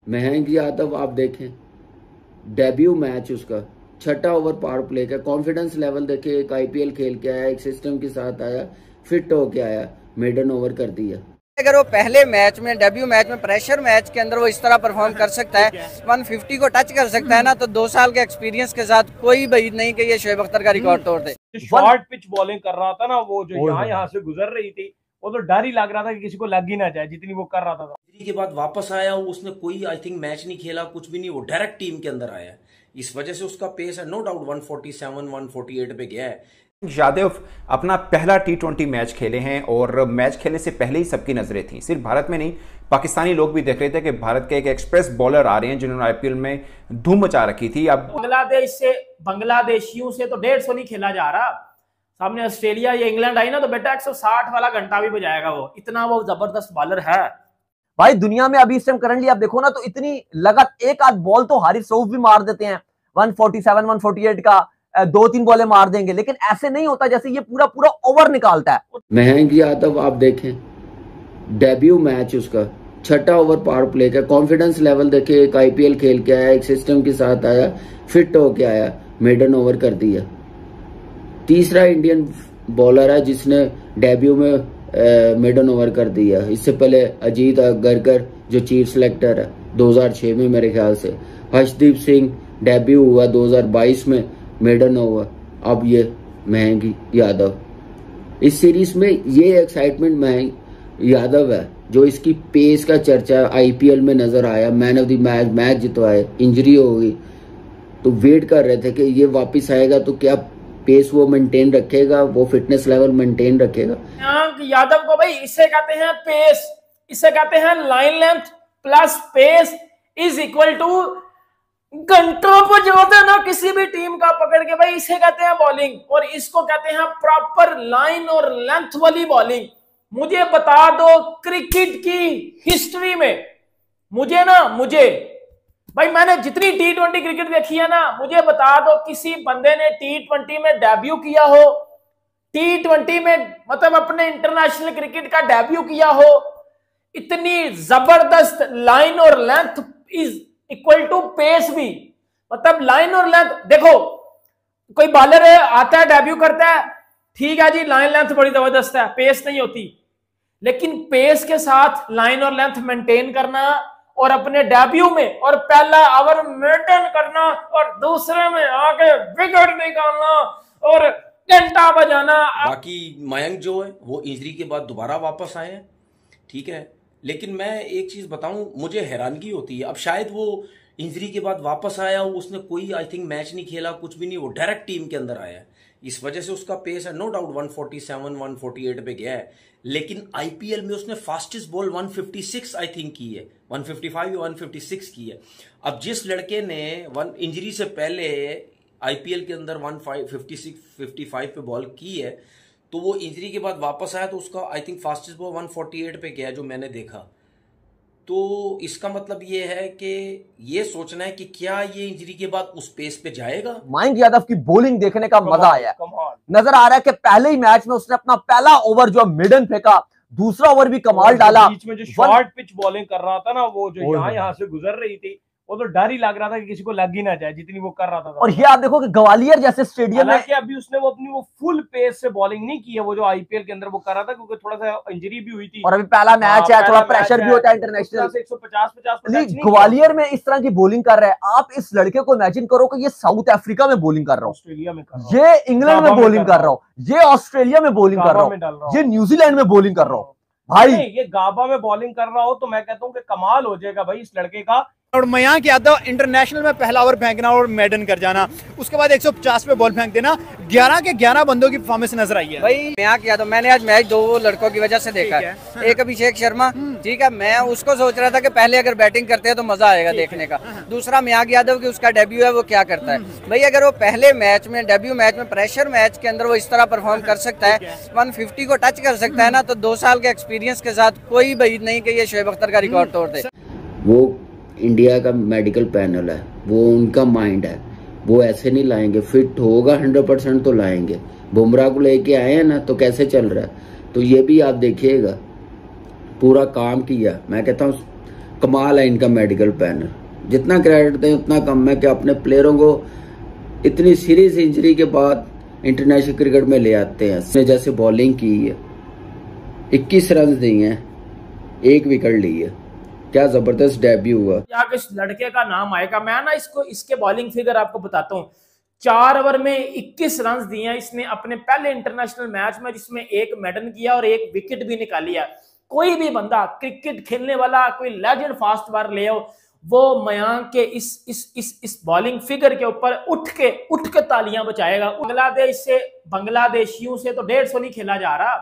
मयंक यादव आप देखें, debut match उसका, छठा ओवर पावर प्ले का, कॉन्फिडेंस लेवल देखिए, एक आईपीएल खेल के आया, एक सिस्टम के साथ आया, फिट होके आया, मेडन ओवर कर दिया। अगर वो पहले मैच में, डेब्यू मैच में, प्रेशर मैच के अंदर वो इस तरह परफॉर्म कर सकता है, 150 को टच कर सकता है ना, तो 2 साल के एक्सपीरियंस के साथ कोई भाई नहीं कि ये शोएब अख्तर का रिकॉर्ड तोड़ दे। शॉर्ट पिच बॉलिंग कर रहा था ना, वो जो यहाँ से गुजर रही थी, वो तो डर ही लग रहा था कि किसी को लग ही ना जाए, जितनी वो कर रहा था। के बाद वापस आया, उसने कोई आई थिंक मैच नहीं खेला, कुछ भी नहीं, वो डायरेक्ट टीम के अंदर आया। इस वजह से उसका पेस है, नो डाउट 147 148 पे गया है। यादव अपना पहला T20 मैच खेले हैं और मैच खेलने से पहले ही सबकी नजरें थी, सिर्फ भारत में नहीं, पाकिस्तानी लोग भी देख रहे थे कि भारत के एक एक्सप्रेस बॉलर आ रहे हैं जिन्होंने आईपीएल में धूम मचा रखी थी। अब बांग्लादेशियों से तो 150 नहीं खेला जा रहा, सामने ऑस्ट्रेलिया या इंग्लैंड आई ना तो बेटा 160 वाला घंटा भी बजाएगा वो, इतना वो जबरदस्त बॉलर है भाई दुनिया में। अभी इस टाइम करंटली आप देखो ना तो इतनी लगातार एक आध बॉल तो हारिस रऊफ भी मार देते हैं, 147 148 का 2-3 बॉलें मार देंगे, लेकिन ऐसे नहीं होता जैसे ये पूरा पूरा ओवर निकालता है। मयंक यादव आप देखें, डेब्यू मैच उसका, छठा ओवर पावर प्ले का, कॉन्फिडेंस लेवल देखिए, एक आईपीएल खेल के आया, एक सिस्टम के साथ आया, फिट होके आया, मेडन ओवर कर दिया। तीसरा इंडियन बॉलर है जिसने डेब्यू में मेडन ओवर कर दिया। इससे पहले अजीत अगरकर जो चीफ सिलेक्टर है 2006 में मेरे ख्याल से, हर्षदीप सिंह डेब्यू हुआ 2022 में, मेडन ओवर। अब ये मयंक यादव, इस सीरीज में ये एक्साइटमेंट मयंक यादव है जो इसकी पेस का चर्चा आईपीएल में नजर आया, man of the match, match जितवाए, इंजरी हो गई तो वेट कर रहे थे कि ये वापस आएगा तो क्या पेस वो मेंटेन रखेगा, वो फिटनेस लेवल मेंटेन रखेगा। यादव को भाई इसे कहते हैं पेस, इसे कहते हैं line length plus pace is equal to घंटों पर जो होता है ना किसी भी टीम का पकड़ के, भाई इसे कहते हैं बॉलिंग, और इसको कहते हैं प्रॉपर लाइन और लेंथ वाली बॉलिंग। मुझे बता दो क्रिकेट की हिस्ट्री में, मुझे भाई मैंने जितनी T20 क्रिकेट देखी है ना, मुझे बता दो किसी बंदे ने T20 में डेब्यू किया हो, T20 में मतलब अपने इंटरनेशनल क्रिकेट का डेब्यू किया हो, इतनी जबरदस्त लाइन और length is equal to pace भी, मतलब लाइन और लेंथ। देखो कोई बॉलर आता है डेब्यू करता है, ठीक है जी, लाइन लेंथ बड़ी जबरदस्त है, पेस नहीं होती, लेकिन पेस के साथ लाइन और लेंथ मेंटेन करना और अपने डेब्यू में और पहला ओवर मेंटेन करना और दूसरे में आके विकेट निकालना और घंटा बजाना। बाकी मयंक जो है वो इंजरी के बाद दोबारा वापस आए हैं, ठीक है, लेकिन मैं एक चीज बताऊं, मुझे हैरानगी होती है, अब शायद वो इंजरी के बाद वापस आया हो, उसने कोई आई थिंक मैच नहीं खेला, कुछ भी नहीं, वो डायरेक्ट टीम के अंदर आया है। इस वजह से उसका पेस है, नो डाउट 147 148 पे गया है, लेकिन आईपीएल में उसने फास्टेस्ट बॉल 156 आई थिंक की है, 155 या 156 की है। अब जिस लड़के ने इंजरी से पहले आईपीएल के अंदर 156-55 पे बॉल की है, तो वो इंजरी के बाद वापस आया तो उसका आई थिंक फास्टेस्ट बॉल 148 पे गया जो मैंने देखा। तो इसका मतलब ये है कि ये सोचना है कि क्या ये इंजरी के बाद उस पेस पे जाएगा। मयंक यादव की बॉलिंग देखने का मजा आया, नजर आ रहा है कि पहले ही मैच में उसने अपना पहला ओवर जो मिडन फेंका, दूसरा ओवर भी कमाल डाला। बीच में जो शॉर्ट पिच बॉलिंग कर रहा था ना, वो जो यहाँ से गुजर रही थी, वो तो डर ही लग रहा था कि किसी को लग ही ना जाए, जितनी वो कर रहा था। और ये आप देखो कि ग्वालियर जैसे स्टेडियम में अभी उसने वो अपनी वो फुल पेस से बॉलिंग नहीं की है, वो जो आईपीएल के अंदर वो कर रहा था, क्योंकि थोड़ा सा इंजरी भी हुई थी और अभी पहला मैच है, थोड़ा प्रेशर भी होता है इंटरनेशनल। 150 ग्वालियर में इस तरह की बॉलिंग कर रहा है। आप इस लड़के को इमेजिन करो कि ये साउथ अफ्रीका में बॉलिंग कर रहा हो, ऑस्ट्रेलिया में कर रहा हूँ, ये इंग्लैंड में बॉलिंग कर रहा हो, ये ऑस्ट्रेलिया में बॉलिंग कर रहा हूँ, ये न्यूजीलैंड में बॉलिंग कर रहा हूँ। भाई ये गाबा में बॉलिंग कर रहा हो तो मैं कहता हूँ कि कमाल हो जाएगा भाई इस लड़के का। और मयंक यादव इंटरनेशनल में पहला ओवर फेंकना और मेडन कर जाना, उसके बाद 150 पे बॉल फेंक देना, 11 के 11 बंदों की परफॉर्मेंस नजर आई है। भाई मयंक यादव मैंने आज मैच 2 लड़कों की वजह से देखा है, एक अभिषेक शर्मा, ठीक है, मैं उसको सोच रहा था कि पहले अगर बैटिंग करते हैं तो मजा आएगा देखने का, दूसरा मयंक यादव की उसका डेब्यू है, वो क्या करता है। भाई अगर वो पहले मैच में, डेब्यू मैच में, प्रेशर मैच के अंदर वो इस तरह परफॉर्म कर सकता है, 150 को टच कर सकता है ना, तो 2 साल के एक्सपीरियंस के साथ कोई भाई नहीं कि ये शोएब अख्तर का रिकॉर्ड तोड़ दे। वो इंडिया का मेडिकल पैनल है, वो उनका माइंड है, वो ऐसे नहीं लाएंगे, फिट होगा 100% तो लाएंगे। बुमराह को लेके आए हैं ना, तो कैसे चल रहा है, तो ये भी आप देखिएगा, पूरा काम किया। मैं कहता हूँ कमाल है इनका मेडिकल पैनल। जितना क्रेडिट दें उतना कम है कि अपने प्लेयरों को इतनी सीरीज इंजरी के बाद इंटरनेशनल क्रिकेट में ले आते हैं। उसने जैसे बॉलिंग की है, 21 रन दिए हैं, 1 विकेट ली है, क्या जबरदस्त डेब्यू हुआ। इस लड़के का नाम आएगा। मैं ना इसके बॉलिंग फिगर आपको बताता हूँ। 4 ओवर में 21 रन दिए हैं इसने अपने पहले इंटरनेशनल मैच में, जिसमें 1 मेडन किया और 1 विकेट भी निकाली है। कोई भी बंदा क्रिकेट खेलने वाला, कोई लेजेंड फास्ट बॉलर ले आओ, वो मयांक के इस बॉलिंग फिगर के ऊपर उठ के तालियां बजाएगा। बांग्लादेशियों से तो 150 नहीं खेला जा रहा।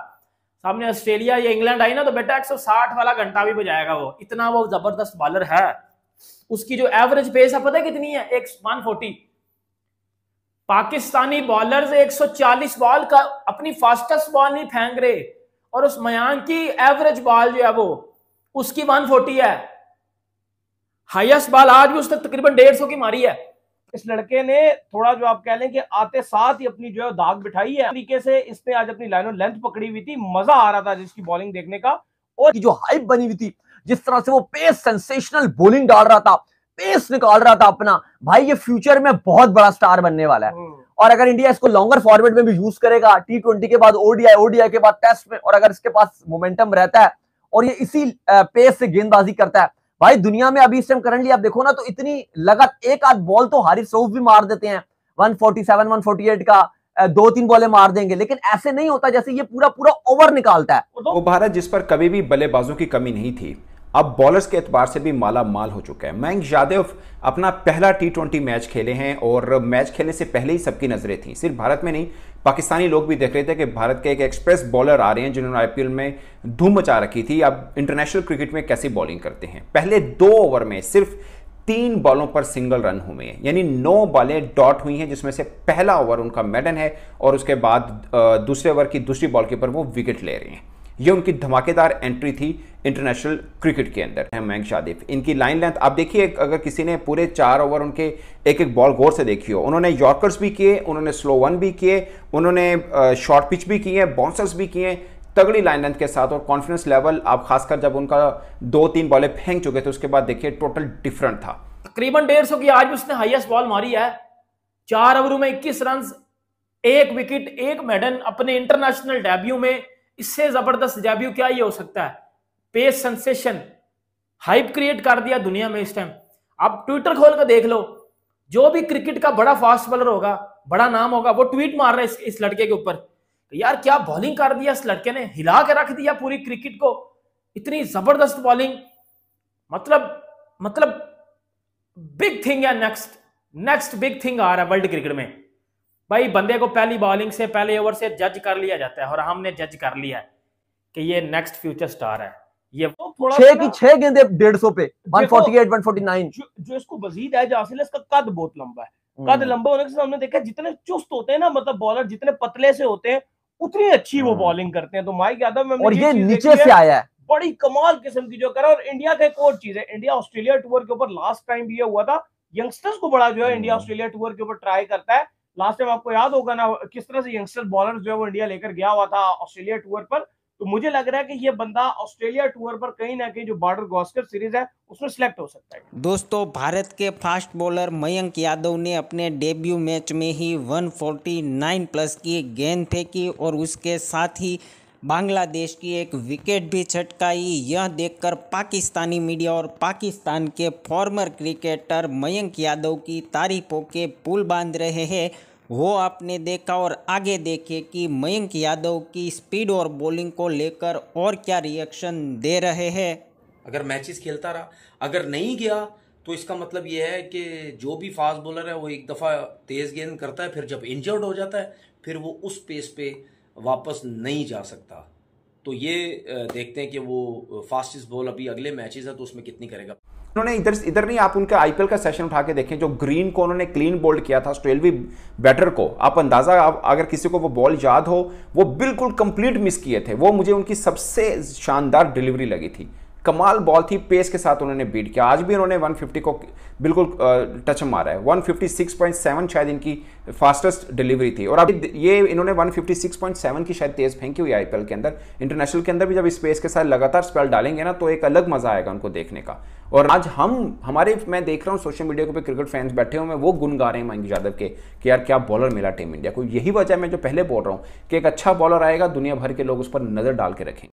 सामने ऑस्ट्रेलिया या इंग्लैंड आई ना तो बेटा 160 वाला घंटा भी बजाएगा वो, इतना वो जबरदस्त बॉलर है। उसकी जो एवरेज पेस है पता है कितनी है? 140। पाकिस्तानी बॉलर्स 140 बॉल का अपनी फास्टेस्ट बॉल नहीं फेंक रहे, और उस मयांक की एवरेज बॉल जो है वो उसकी 140 है। हाईएस्ट बॉल आज भी उसने तकरीबन 150 की मारी है। इस लड़के ने थोड़ा जो आप कह लें कि आते साथ ही अपनी जो है दाग बिठाई है। तरीके से इसने आज अपनी लाइन और लेंथ पकड़ी हुई थी, मजा आ रहा था जिसकी बॉलिंग देखने का। और जो हाइप बनी हुई थी, जिस तरह से वो पेस सेंसेशनल बॉलिंग डाल रहा था, पेस निकाल रहा था अपना, भाई ये फ्यूचर में बहुत बड़ा स्टार बनने वाला है। और अगर इंडिया इसको लॉन्गर फॉर्मेट में भी यूज करेगा, T20 के बाद ओडीआई के बाद टेस्ट में, और अगर इसके पास मोमेंटम रहता है और ये इसी पेस से गेंदबाजी करता है, भाई दुनिया में अभी इस टाइम करंटली आप देखो ना तो इतनी लगातार एक आध बॉल तो हारिस रऊफ भी मार देते हैं, 147 148 का 2-3 बॉलें मार देंगे, लेकिन ऐसे नहीं होता जैसे ये पूरा ओवर निकालता है। वो भारत जिस पर कभी भी बल्लेबाजों की कमी नहीं थी, अब बॉलर्स के एतबार से भी माला माल हो चुका है। मयंक यादव अपना पहला T20 मैच खेले हैं और मैच खेलने से पहले ही सबकी नजरें थी। सिर्फ भारत में नहीं, पाकिस्तानी लोग भी देख रहे थे कि भारत के एक एक्सप्रेस बॉलर आ रहे हैं जिन्होंने IPL में धूम मचा रखी थी, अब इंटरनेशनल क्रिकेट में कैसी बॉलिंग करते हैं। पहले 2 ओवर में सिर्फ 3 बॉलों पर सिंगल रन हुए हैं, यानी 9 बॉलें डॉट हुई हैं, जिसमें से पहला ओवर उनका मेडन है और उसके बाद दूसरे ओवर की दूसरी बॉल के ऊपर वो विकेट ले रहे हैं। ये उनकी धमाकेदार एंट्री थी इंटरनेशनल क्रिकेट के अंदर। मयंक यादव, इनकी लाइन लेंथ आप देखिए, अगर किसी ने पूरे 4 ओवर उनके एक बॉल गौर से देखी हो, उन्होंने यॉर्कर्स भी किए, उन्होंने स्लो वन भी किए, उन्होंने शॉर्ट पिच भी किए, बाउंसर्स भी किए, तगड़ी लाइन लेंथ के साथ। और कॉन्फिडेंस लेवल आप खासकर जब उनका 2-3 बॉलें फेंक चुके थे उसके बाद देखिए टोटल डिफरेंट था। तकरीबन 150 की आज उसने हाईएस्ट बॉल मारी है। 4 ओवरों में 21 रन, 1 विकेट, 1 मेडन अपने इंटरनेशनल डेब्यू में। इससे जबरदस्त डेब्यू क्या ही हो सकता है? पेस सेंसेशन, हाइप क्रिएट कर दिया दुनिया में इस टाइम। आप ट्विटर खोल कर देख लो, जो भी क्रिकेट का बड़ा फास्ट बॉलर होगा, बड़ा नाम होगा, वो ट्वीट मार रहे हैं इस लड़के के ऊपर। तो यार क्या बॉलिंग कर दिया इस लड़के ने, हिला के रख दिया पूरी क्रिकेट को, इतनी जबरदस्त बॉलिंग। मतलब बिग थिंग है, नेक्स्ट बिग थिंग आ रहा है वर्ल्ड क्रिकेट में। भाई बंदे को पहली बॉलिंग से, पहले ओवर से जज कर लिया जाता है, और हमने जज कर लिया है कि ये नेक्स्ट फ्यूचर स्टार है। ये तो थोड़ा 6 की 6 गेंदे 150 पे, 148 149। जो इसको मजीद एज हासिल है, इसका कद बहुत लंबा है। कद लंबा होने के साथ हमने देखा जितने चुस्त होते हैं ना, मतलब बॉलर जितने पतले से होते हैं उतनी अच्छी वो बॉलिंग करते हैं। तो मयंक यादव में और ये नीचे से आया है, बड़ी कमाल किस्म की जो करा। और इंडिया का एक और चीज है, इंडिया ऑस्ट्रेलिया टूर के ऊपर लास्ट टाइम भी ये हुआ था, यंगस्टर्स को बड़ा जो है इंडिया ऑस्ट्रेलिया टूर के ऊपर ट्राई करता है। लास्ट टाइम आपको याद होगा ना किस तरह से यंगस्टर बॉलर जो है वो इंडिया लेकर गया हुआ था ऑस्ट्रेलिया टूर पर। तो मुझे लग रहा है कि ये बंदा ऑस्ट्रेलिया टूर पर कहीं ना कहीं जो बॉर्डर गावस्कर सीरीज है उसमें सिलेक्ट हो सकता है। दोस्तों, भारत के फास्ट बॉलर मयंक यादव ने अपने डेब्यू मैच में ही 149 प्लस की गेंद फेंकी और उसके साथ ही बांग्लादेश की एक विकेट भी छटकाई। यह देखकर पाकिस्तानी मीडिया और पाकिस्तान के फॉर्मर क्रिकेटर मयंक यादव की तारीफों के पुल बांध रहे हैं। वो आपने देखा, और आगे देखिए कि मयंक यादव की स्पीड और बॉलिंग को लेकर और क्या रिएक्शन दे रहे हैं। अगर मैचेस खेलता रहा, अगर नहीं गया तो इसका मतलब ये है कि जो भी फास्ट बॉलर है वो एक दफ़ा तेज़ गेंद करता है, फिर जब इंजर्ड हो जाता है फिर वो उस पेस पे वापस नहीं जा सकता। तो ये देखते हैं कि वो फास्टेस्ट बॉल अभी अगले मैचेस है तो उसमें कितनी करेगा। उन्होंने इधर नहीं, आप उनका IPL का सेशन उठा के देखें, जो ग्रीन को उन्होंने क्लीन बोल्ड किया था ऑस्ट्रेलवी बैटर को, आप अंदाजा, अगर किसी को वो बॉल याद हो, वो बिल्कुल कंप्लीट मिस किए थे। वो मुझे उनकी सबसे शानदार डिलीवरी लगी थी, कमाल बॉल थी, पेस के साथ उन्होंने बीट किया। आज भी उन्होंने 150 को बिल्कुल टच मारा है। 156.7 शायद इनकी फास्टेस्ट डिलीवरी थी। और अब ये इन्होंने 156.7 की शायद तेज फेंकी हुई आईपीएल के अंदर। इंटरनेशनल के अंदर भी जब इस पेस के साथ लगातार स्पेल डालेंगे ना तो एक अलग मजा आएगा उनको देखने का। और आज मैं देख रहा हूँ सोशल मीडिया पे क्रिकेट फैंस बैठे हुए हैं, वो गुन गा रहे हैं मयंक यादव के कि यार क्या बॉलर मिला टीम इंडिया को। यही वजह मैं जो पहले बोल रहा हूँ कि एक अच्छा बॉलर आएगा, दुनिया भर के लोग उस पर नजर डाल के रखेंगे।